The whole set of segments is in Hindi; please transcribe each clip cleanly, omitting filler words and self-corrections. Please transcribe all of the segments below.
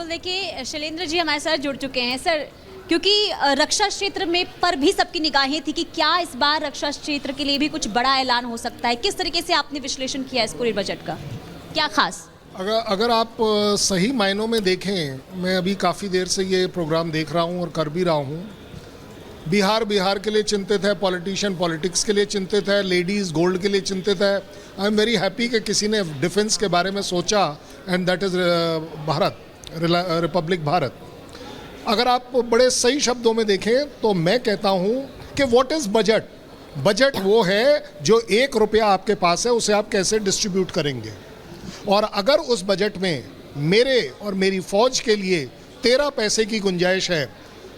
देखिए शैलेंद्र जी हमारे साथ जुड़ चुके हैं सर, क्योंकि रक्षा क्षेत्र में पर भी सबकी निगाहें थी कि क्या इस बार रक्षा क्षेत्र के लिए भी कुछ बड़ा ऐलान हो सकता है। किस तरीके से आपने विश्लेषण किया इस पूरे बजट का, क्या खास? अगर आप सही मायनों में देखें, मैं अभी काफ़ी देर से ये प्रोग्राम देख रहा हूँ और कर भी रहा हूँ। बिहार के लिए चिंतित है, पॉलिटिशियन पॉलिटिक्स के लिए चिंतित है, लेडीज़ गोल्ड के लिए चिंतित है। आई एम वेरी हैप्पी कि किसी ने डिफेंस के बारे में सोचा, and that is Bharat, Republic Bharat. अगर आप बड़े सही शब्दों में देखें तो मैं कहता हूँ कि व्हाट इज़ बजट। बजट वो है जो 1 रुपया आपके पास है उसे आप कैसे डिस्ट्रीब्यूट करेंगे। और अगर उस बजट में मेरे और मेरी फौज के लिए 13 पैसे की गुंजाइश है,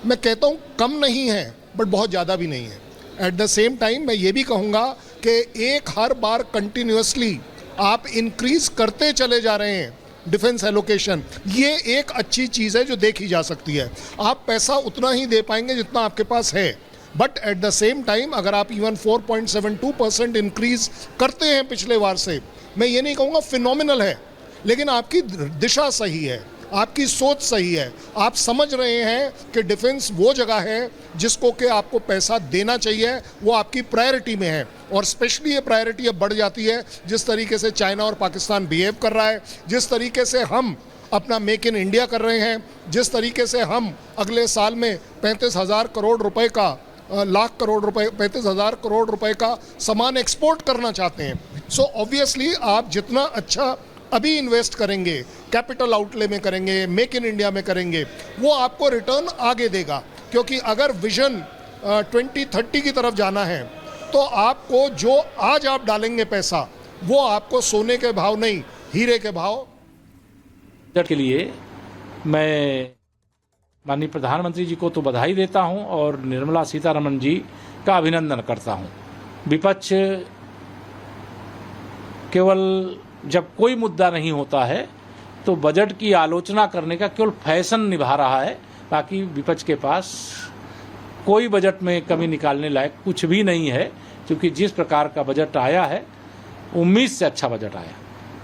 मैं कहता हूँ कम नहीं है बट बहुत ज़्यादा भी नहीं है। एट द सेम टाइम मैं ये भी कहूँगा कि एक हर बार कंटिन्यूसली आप इंक्रीज करते चले जा रहे हैं डिफेंस एलोकेशन, ये एक अच्छी चीज़ है जो देखी जा सकती है। आप पैसा उतना ही दे पाएंगे जितना आपके पास है, but at the same time अगर आप इवन 4.72% इंक्रीज करते हैं पिछले बार से, मैं ये नहीं कहूँगा फिनोमिनल है, लेकिन आपकी दिशा सही है, आपकी सोच सही है। आप समझ रहे हैं कि डिफेंस वो जगह है जिसको कि आपको पैसा देना चाहिए, वो आपकी प्रायोरिटी में है। और स्पेशली ये प्रायोरिटी अब बढ़ जाती है जिस तरीके से चाइना और पाकिस्तान बिहेव कर रहा है, जिस तरीके से हम अपना मेक इन इंडिया कर रहे हैं, जिस तरीके से हम अगले साल में 35,000 करोड़ रुपए का 35,000 करोड़ रुपए का सामान एक्सपोर्ट करना चाहते हैं। सो ऑब्वियसली आप जितना अच्छा अभी इन्वेस्ट करेंगे, कैपिटल आउटले में करेंगे, मेक इन इंडिया में करेंगे, वो आपको रिटर्न आगे देगा। क्योंकि अगर विजन 2030 की तरफ जाना है तो आपको जो आज आप डालेंगे पैसा, वो आपको सोने के भाव नहीं, हीरे के भाव। के लिए मैं माननीय प्रधानमंत्री जी को तो बधाई देता हूं और निर्मला सीतारमण जी का अभिनंदन करता हूं। विपक्ष केवल जब कोई मुद्दा नहीं होता है तो बजट की आलोचना करने का केवल फैशन निभा रहा है। बाकी विपक्ष के पास कोई बजट में कमी निकालने लायक कुछ भी नहीं है, क्योंकि जिस प्रकार का बजट आया है उम्मीद से अच्छा बजट आया।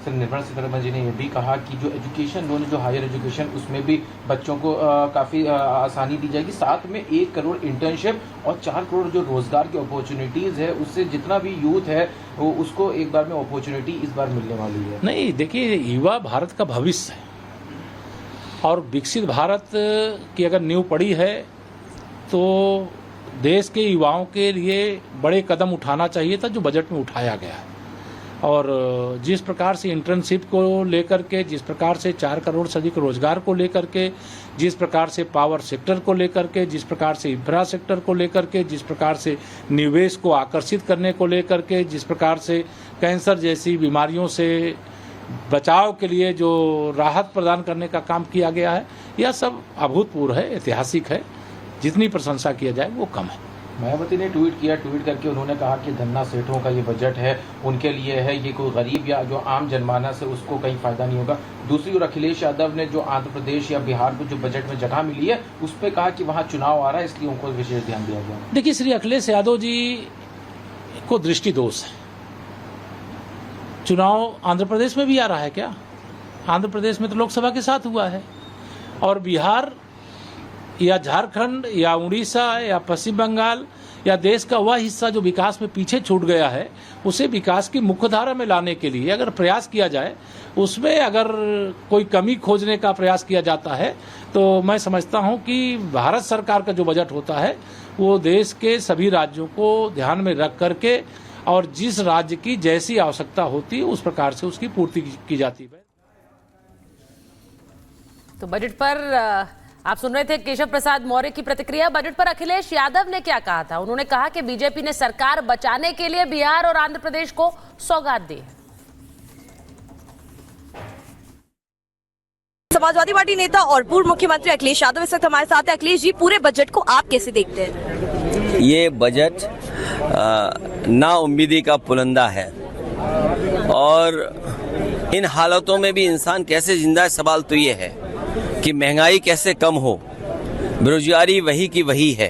सर, निर्मला सीतारमण जी ने यह भी कहा कि जो एजुकेशन लोन, जो हायर एजुकेशन, उसमें भी बच्चों को काफ़ी आसानी दी जाएगी। साथ में 1 करोड़ इंटर्नशिप और 4 करोड़ जो रोजगार की अपॉर्चुनिटीज़ है, उससे जितना भी यूथ है वो उसको एक बार में अपॉर्चुनिटी इस बार मिलने वाली है। नहीं, देखिए, युवा भारत का भविष्य है और विकसित भारत की अगर नींव पड़ी है तो देश के युवाओं के लिए बड़े कदम उठाना चाहिए था जो बजट में उठाया गया है। और जिस प्रकार से इंटर्नशिप को लेकर के, जिस प्रकार से 4 करोड़ से अधिक रोजगार को लेकर के, जिस प्रकार से पावर सेक्टर को लेकर के, जिस प्रकार से इंफ्रास्ट्रक्चर को लेकर के, जिस प्रकार से निवेश को आकर्षित करने को लेकर के, जिस प्रकार से कैंसर जैसी बीमारियों से बचाव के लिए जो राहत प्रदान करने का काम किया गया है, यह सब अभूतपूर्व है, ऐतिहासिक है। जितनी प्रशंसा किया जाए वो कम है। मायावती ने ट्वीट करके उन्होंने कहा कि धन्ना सेठों का ये बजट है, उनके लिए है, ये कोई गरीब या जो आम जनमानस है उसको कहीं फायदा नहीं होगा। दूसरी ओर अखिलेश यादव ने जो आंध्र प्रदेश या बिहार को जो बजट में जगह मिली है उस पर कहा कि वहाँ चुनाव आ रहा है, इसलिए उनको विशेष ध्यान दिया गया। देखिए, श्री अखिलेश यादव जी को दृष्टि दोष है। चुनाव आंध्र प्रदेश में भी आ रहा है क्या? आंध्र प्रदेश में तो लोकसभा के साथ हुआ है, और बिहार या झारखंड या उड़ीसा या पश्चिम बंगाल या देश का वह हिस्सा जो विकास में पीछे छूट गया है, उसे विकास की मुख्यधारा में लाने के लिए अगर प्रयास किया जाए, उसमें अगर कोई कमी खोजने का प्रयास किया जाता है, तो मैं समझता हूं कि भारत सरकार का जो बजट होता है वो देश के सभी राज्यों को ध्यान में रख करके और जिस राज्य की जैसी आवश्यकता होती है उस प्रकार से उसकी पूर्ति की जाती है। तो बजट पर आप सुन रहे थे केशव प्रसाद मौर्य की प्रतिक्रिया। बजट पर अखिलेश यादव ने क्या कहा था? उन्होंने कहा कि बीजेपी ने सरकार बचाने के लिए बिहार और आंध्र प्रदेश को सौगात दी। समाजवादी पार्टी नेता और पूर्व मुख्यमंत्री अखिलेश यादव इस वक्त हमारे साथ हैं। अखिलेश जी, पूरे बजट को आप कैसे देखते हैं? ये बजट नाउम्मीदी का पुलंदा है और इन हालातों में भी इंसान कैसे जिंदा है, सवाल तो ये है कि महंगाई कैसे कम हो, बेरोजगारी वही की वही है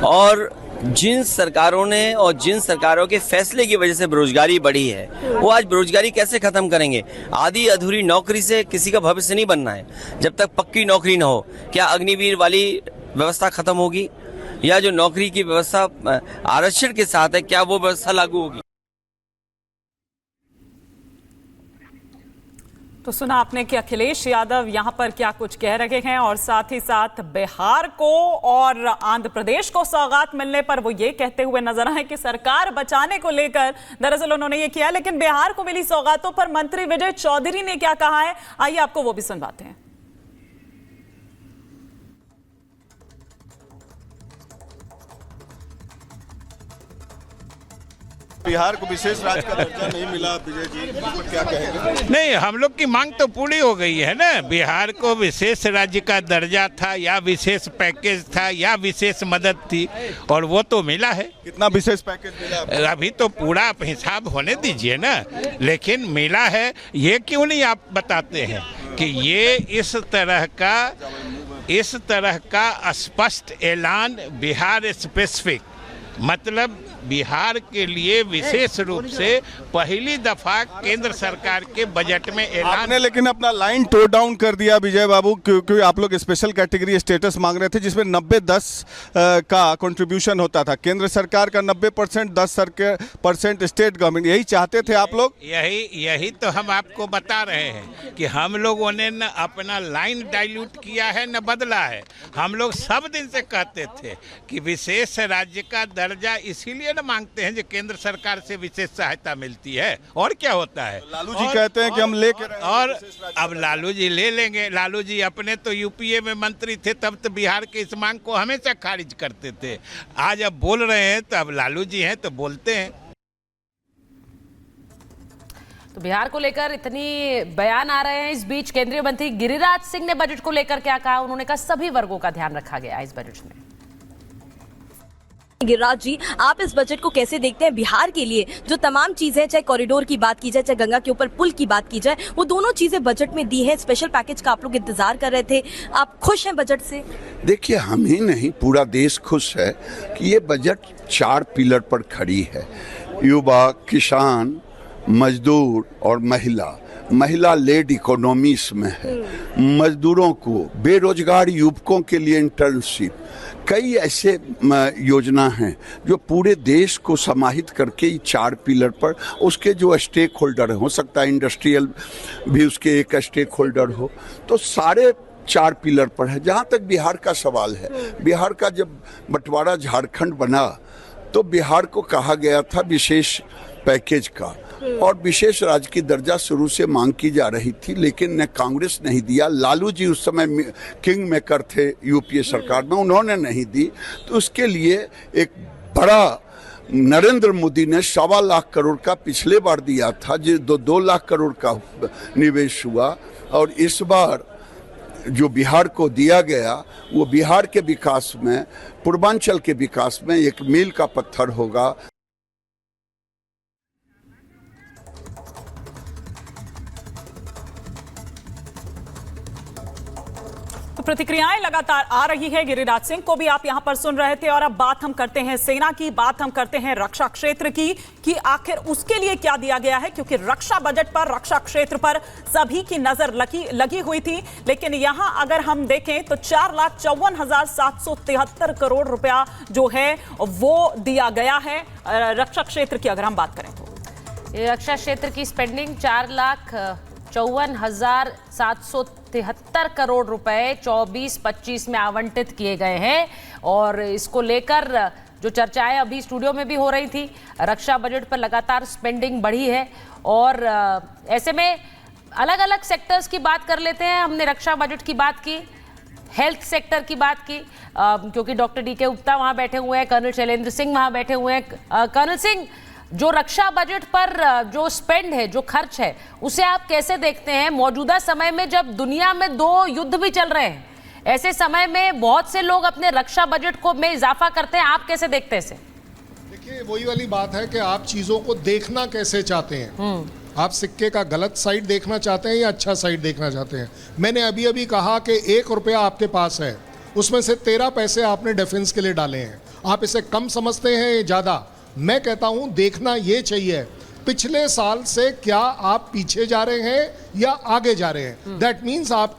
और जिन सरकारों ने और जिन सरकारों के फैसले की वजह से बेरोजगारी बढ़ी है, वो आज बेरोजगारी कैसे खत्म करेंगे? आधी अधूरी नौकरी से किसी का भविष्य नहीं बनना है। जब तक पक्की नौकरी ना हो, क्या अग्निवीर वाली व्यवस्था खत्म होगी? या जो नौकरी की व्यवस्था आरक्षण के साथ है, क्या वो व्यवस्था लागू होगी? तो सुना आपने कि अखिलेश यादव यहां पर क्या कुछ कह रहे हैं, और साथ ही साथ बिहार को और आंध्र प्रदेश को सौगात मिलने पर वो ये कहते हुए नजर आए कि सरकार बचाने को लेकर दरअसल उन्होंने ये किया, लेकिन बिहार को मिली सौगातों पर मंत्री विजय चौधरी ने क्या कहा है, आइए आपको वो भी सुनवाते हैं। बिहार को विशेष राज्य का दर्जा नहीं मिला, विजय जी इस पर क्या कहेंगे? नहीं, हम लोग की मांग तो पूरी हो गई है ना। बिहार को विशेष राज्य का दर्जा था, या विशेष पैकेज था, या विशेष मदद थी, और वो तो मिला है। कितना विशेष पैकेज मिला? अभी तो पूरा हिसाब होने दीजिए ना, लेकिन मिला है। ये क्यों नहीं आप बताते हैं कि ये इस तरह का स्पष्ट ऐलान बिहार स्पेसिफिक, मतलब बिहार के लिए विशेष रूप से पहली दफा केंद्र सरकार के बजट में ऐलान। आपने लेकिन अपना लाइन टोन डाउन कर दिया विजय बाबू, क्योंकि आप लोग स्पेशल कैटेगरी स्टेटस मांग रहे थे, जिसमें 90-10 का कंट्रीब्यूशन होता था। केंद्र सरकार का 90%, 10% स्टेट गवर्नमेंट, यही चाहते थे आप लोग? यही तो हम आपको बता रहे हैं कि हम लोगों ने न अपना लाइन डाइल्यूट किया है, न बदला है। हम लोग सब दिन से कहते थे कि विशेष राज्य का दर्जा इसीलिए न मांगते हैं जो केंद्र सरकार से विशेष सहायता मिलती है, और क्या होता है। लालू जी कहते हैं कि हम लेके और अब लालू जी ले लेंगे। लालू जी अपने तो यूपीए में मंत्री थे, तब तो बिहार के इस मांग को हमेशा खारिज करते थे। आज अब बोल रहे हैं तो अब लालू जी हैं तो बोलते हैं। तो बिहार को लेकर इतनी बयान आ रहे हैं। इस बीच केंद्रीय मंत्री गिरिराज सिंह ने बजट को लेकर क्या कहा, उन्होंने कहा सभी वर्गों का ध्यान रखा गया है इस बजट में। गिरिराज जी, आप इस बजट को कैसे देखते हैं? बिहार के लिए जो तमाम चीजें, चाहे कॉरिडोर की बात की जाए, चाहे गंगा के ऊपर पुल की बात की जाए, वो दोनों चीजें बजट में दी है। स्पेशल पैकेज का आप लोग इंतजार कर रहे थे, आप खुश हैं बजट से? देखिए, हम ही नहीं, पूरा देश खुश है कि ये बजट 4 पिलर पर खड़ी है। युवा, किसान, मजदूर और महिला लेड इकोनॉमी इसमें है। मजदूरों को, बेरोजगार युवकों के लिए इंटर्नशिप, कई ऐसे योजना हैं जो पूरे देश को समाहित करके 4 पिलर पर, उसके जो स्टेक होल्डर हो सकता है इंडस्ट्रियल भी उसके एक स्टेक होल्डर हो, तो सारे 4 पिलर पर है। जहाँ तक बिहार का सवाल है, बिहार का जब बंटवारा झारखंड बना तो बिहार को कहा गया था विशेष पैकेज का, और विशेष राज्य की दर्जा शुरू से मांग की जा रही थी, लेकिन न कांग्रेस नहीं दिया। लालू जी उस समय किंग मेकर थे यूपीए सरकार में, उन्होंने नहीं दी। तो उसके लिए एक बड़ा नरेंद्र मोदी ने 1.25 लाख करोड़ का पिछले बार दिया था, जो 2 लाख करोड़ का निवेश हुआ, और इस बार जो बिहार को दिया गया वो बिहार के विकास में, पूर्वांचल के विकास में एक मील का पत्थर होगा। तो प्रतिक्रियाएं लगातार आ रही है। गिरिराज सिंह को भी आप यहां पर सुन रहे थे, और अब बात हम करते हैं सेना की, बात हम करते हैं रक्षा क्षेत्र की, कि आखिर उसके लिए क्या दिया गया है, क्योंकि रक्षा बजट पर, रक्षा क्षेत्र पर सभी की नजर लगी हुई थी। लेकिन यहां अगर हम देखें तो 4,54,773 करोड़ रुपया जो है वो दिया गया है रक्षा क्षेत्र की। अगर हम बात करें तो रक्षा क्षेत्र की स्पेंडिंग 4,54,773 करोड़ रुपए 24-25 में आवंटित किए गए हैं। और इसको लेकर जो चर्चाएं अभी स्टूडियो में भी हो रही थी, रक्षा बजट पर लगातार स्पेंडिंग बढ़ी है, और ऐसे में अलग अलग सेक्टर्स की बात कर लेते हैं। हमने रक्षा बजट की बात की, हेल्थ सेक्टर की बात की, क्योंकि डॉक्टर DK गुप्ता वहां बैठे हुए हैं, कर्नल शैलेंद्र सिंह वहां बैठे हुए हैं। कर्नल सिंह, जो रक्षा बजट पर जो स्पेंड है, जो खर्च है, उसे आप कैसे देखते हैं मौजूदा समय में, जब दुनिया में 2 युद्ध भी चल रहे हैं? ऐसे समय में बहुत से लोग अपने रक्षा बजट को में इजाफा करते हैं, आप कैसे देखते हैं इसे? देखिए, वही वाली बात है कि आप चीजों को देखना कैसे चाहते हैं। आप सिक्के का गलत साइड देखना चाहते हैं या अच्छा साइड देखना चाहते हैं? मैंने अभी कहा कि 1 रुपया आपके पास है, उसमें से 13 पैसे आपने डिफेंस के लिए डाले हैं, आप इसे कम समझते हैं ज़्यादा? मैं कहता हूं देखना ये चाहिए पिछले साल से क्या आप पीछे जा रहे हैं या आगे जा रहे हैं। दैट मीन्स आप